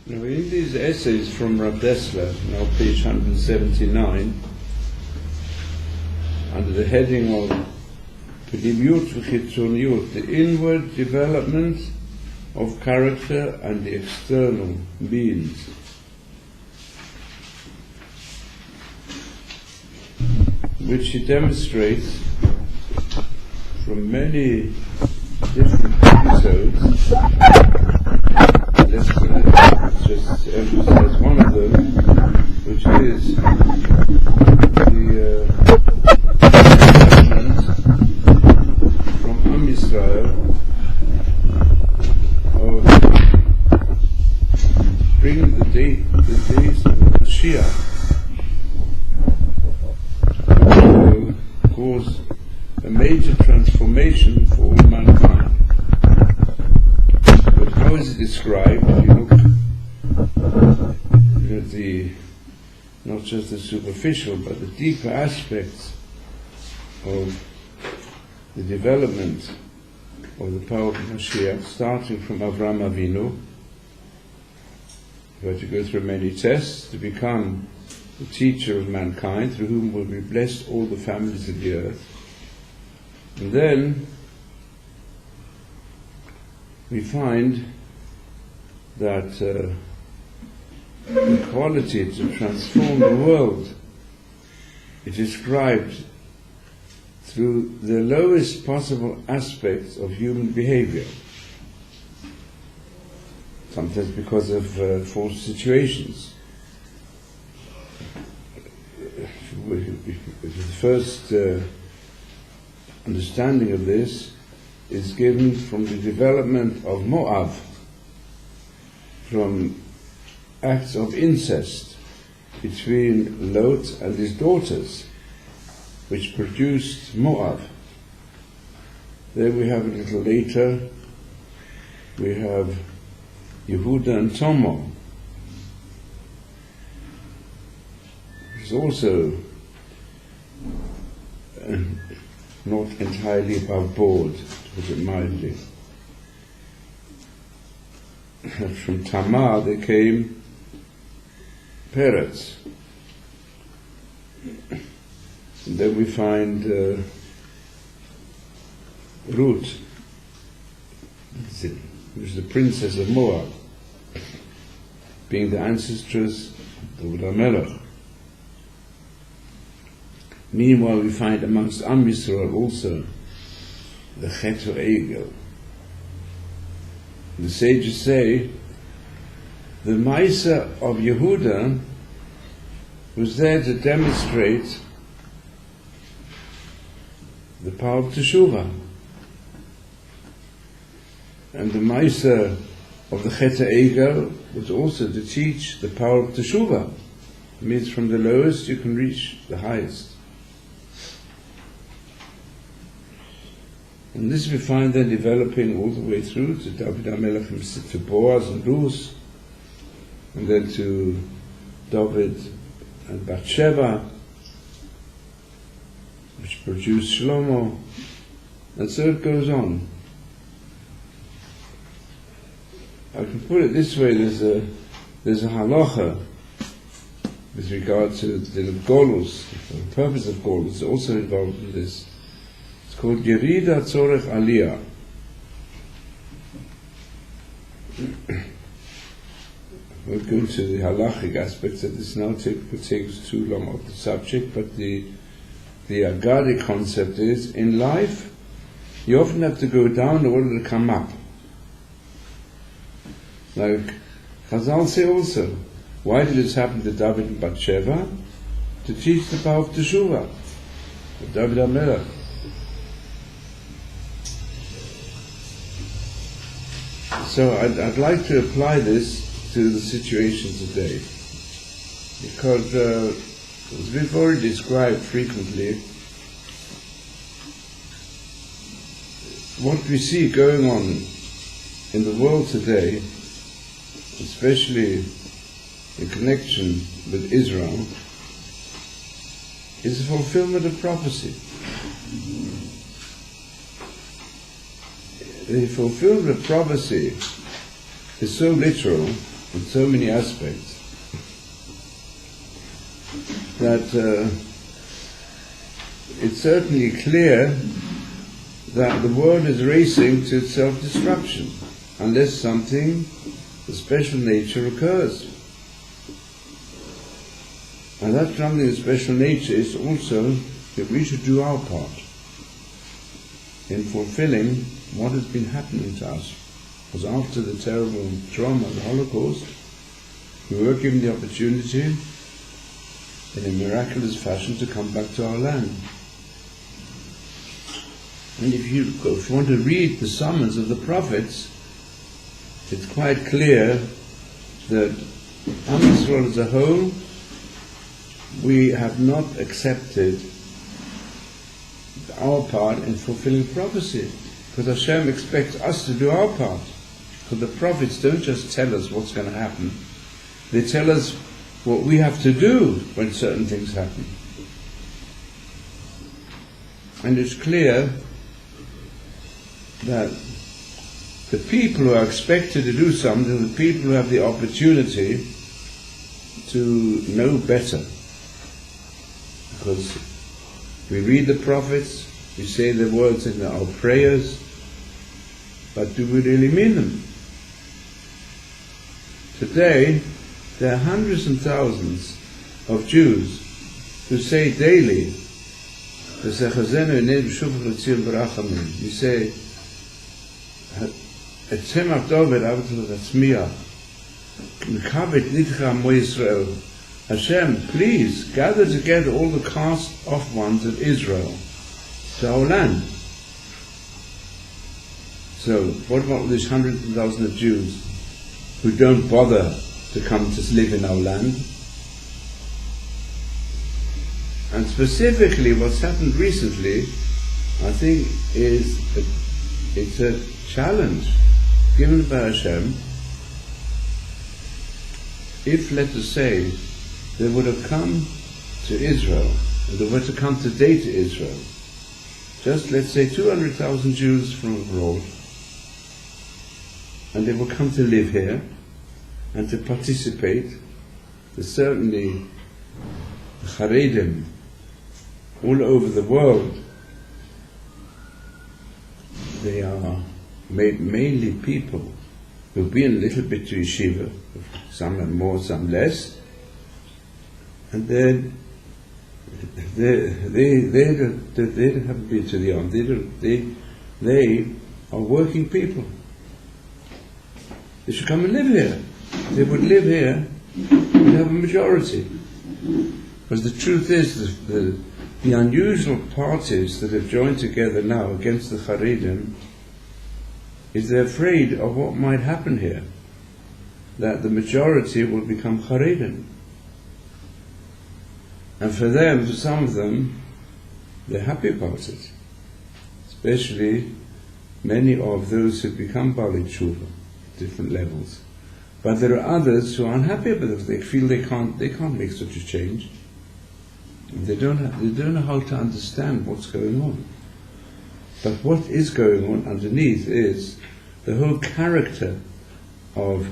Now, in these essays from Rav Dessler, now page 179, under the heading of Pnimiyut v'Chitzoniyut, the inward development of character and the external means, which he demonstrates from many different episodes. Let's just emphasize one of them, which is the development from Am Yisrael of bringing the days of Mashiach, which will cause a major transformation for all mankind. But how is it described? If you look at not just the superficial, but the deeper aspects of the development of the power of Mashiach, starting from Avraham Avinu, who had to go through many tests to become the teacher of mankind, through whom will be blessed all the families of the earth. And then we find that the quality to transform the world is described through the lowest possible aspects of human behavior, sometimes because of false situations. The first understanding of this is given from the development of Moab, from acts of incest between Lot and his daughters, which produced Moab. Then we have a little later, we have Yehuda and Tamar, which is also not entirely above board, to put it mildly. From Tamar there came Peretz. And then we find Ruth, who is the princess of Moab, being the ancestress of David HaMelech. Meanwhile, we find amongst Am Yisrael also the Chet HaEgel. The sages say the Maisa of Yehuda was there to demonstrate the power of Teshuvah, and the Maisa of the Chet HaEgel was also to teach the power of Teshuvah. It means from the lowest you can reach the highest. And this we find then developing all the way through to David HaMelech himself, to Boaz and Ruth, and then to David and Bathsheba, which produced Shlomo, and so it goes on. I can put it this way: there's a halacha with regard to the Golus, the purpose of Golus, is also involved in this. It's called Yerida Tzorech Aliyah. We'll go into the halachic aspects of this now, takes too long of the subject, but the Agadic concept is, in life, you often have to go down in order to come up. Like Chazal say also, why did this happen to David and Bathsheba? To teach the power of Teshuvah, of David HaMelech. So I'd like to apply this to the situation today, because as we've already described frequently, what we see going on in the world today, especially in connection with Israel, is a fulfillment of prophecy. The fulfillment of prophecy is so literal in so many aspects that it's certainly clear that the world is racing to self-destruction unless something of special nature occurs. And that something of special nature is also that we should do our part in fulfilling what has been happening to us. Because after the terrible trauma of the Holocaust, we were given the opportunity in a miraculous fashion to come back to our land. And if you want to read the summons of the prophets, it's quite clear that Am Yisrael as a whole, we have not accepted our part in fulfilling prophecy. Because Hashem expects us to do our part. Because the prophets don't just tell us what's going to happen, they tell us what we have to do when certain things happen. And it's clear that the people who are expected to do something are the people who have the opportunity to know better. Because we read the prophets, we say the words in our prayers, but do we really mean them? Today, there are hundreds and thousands of Jews who say daily, you say, Hashem, please gather together all the cast off ones of Israel to our land. So, what about these hundreds and thousands of Jews who don't bother to come to live in our land? And specifically, what's happened recently, I think, it's a challenge given by Hashem. If, let us say, they would have come to Israel, and they were to come today to Israel, just let's say 200,000 Jews from abroad, and they will come to live here and to participate. There's certainly Haredim all over the world. They are mainly people who've been a little bit to yeshiva, some are more, some less, and then they haven't been to the army. They are working people. They should come and live here. If they would live here, we'd have a majority. Because the truth is, the unusual parties that have joined together now against the Haredim is they're afraid of what might happen here, that the majority will become Haredim. And for them, for some of them, they're happy about it. Especially many of those who become Baalei Tshuva, different levels. But there are others who are unhappy about it. They feel they can't make such a change. They don't know how to understand what's going on. But what is going on underneath is the whole character of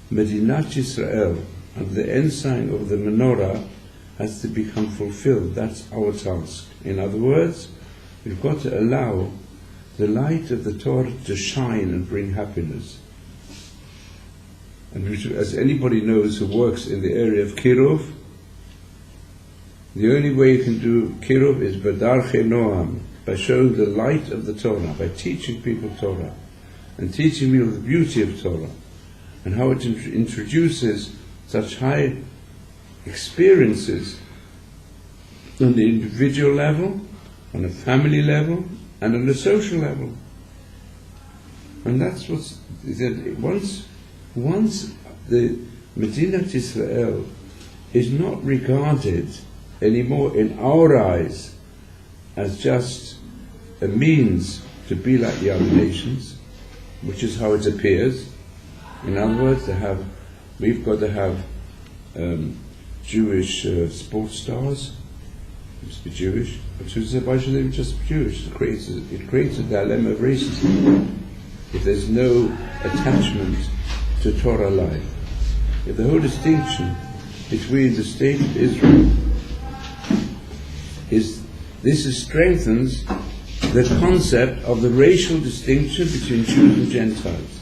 Medinat Yisrael, and the ensign of the menorah, has to become fulfilled. That's our task. In other words, we've got to allow the light of the Torah to shine and bring happiness. And as anybody knows who works in the area of Kiruv, the only way you can do Kiruv is B'darchei Noam, by showing the light of the Torah, by teaching people Torah, and teaching people the beauty of Torah, and how it introduces such high experiences on the individual level, on a family level, and on a social level. And that's what's that once the Medinat Yisrael is not regarded anymore in our eyes as just a means to be like the other nations, which is how it appears. In other words, we've got to have Jewish sports stars. It must be Jewish. But why should they be just Jewish? It creates a dilemma of racism if there's no attachment to Torah life. the whole distinction between the state of Israel strengthens the concept of the racial distinction between Jews and Gentiles.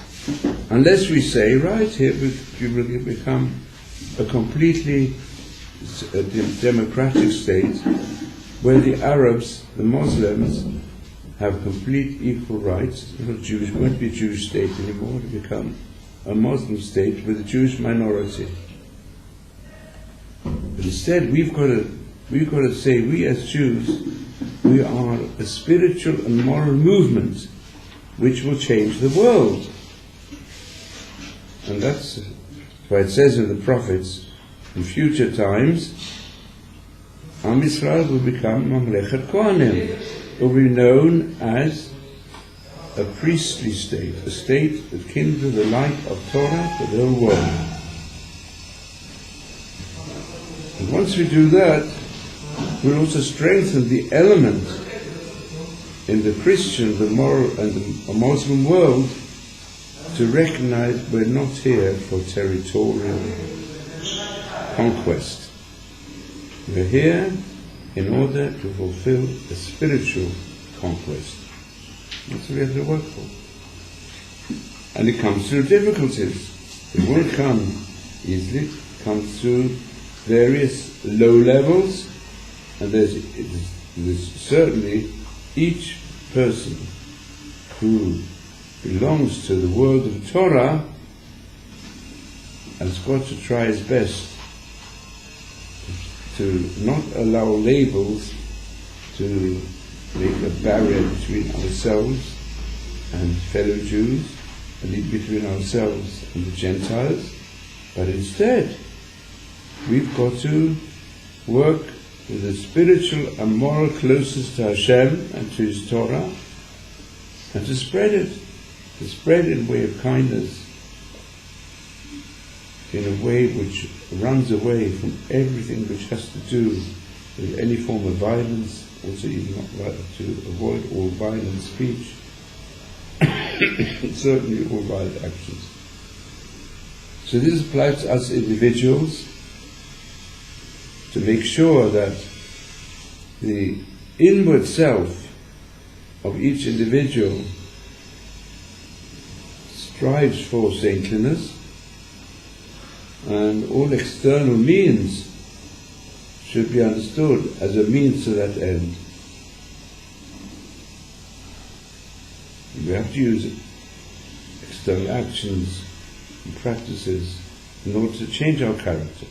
Unless we say, right here, we will become a completely democratic state where the Arabs, the Muslims, have complete equal rights. It won't be a Jewish state anymore, to become a Muslim state with a Jewish minority. But instead, we've got to say, we as Jews, we are a spiritual and moral movement which will change the world. And that's why it says in the prophets, in future times, Am Yisrael will become Mamlechet Kohanim, will be known as a priestly state, a state that kindles the light of Torah for the whole world. And once we do that, we'll also strengthen the element in the Christian, the moral, and the Muslim world to recognize we're not here for territorial conquest. We're here in order to fulfill a spiritual conquest. That's what we have to work for. And it comes through difficulties. It won't come easily. It comes through various low levels, and there's certainly each person who belongs to the world of Torah has got to try his best to not allow labels to make a barrier between ourselves and fellow Jews, and between ourselves and the Gentiles, but instead we've got to work with the spiritual and moral closest to Hashem and to His Torah, and to spread it in a way of kindness, in a way which runs away from everything which has to do with any form of violence, also even to avoid all violent speech, and certainly all violent actions. So this applies to us individuals, to make sure that the inward self of each individual strives for saintliness, and all external means should be understood as a means to that end. We have to use external actions and practices in order to change our character.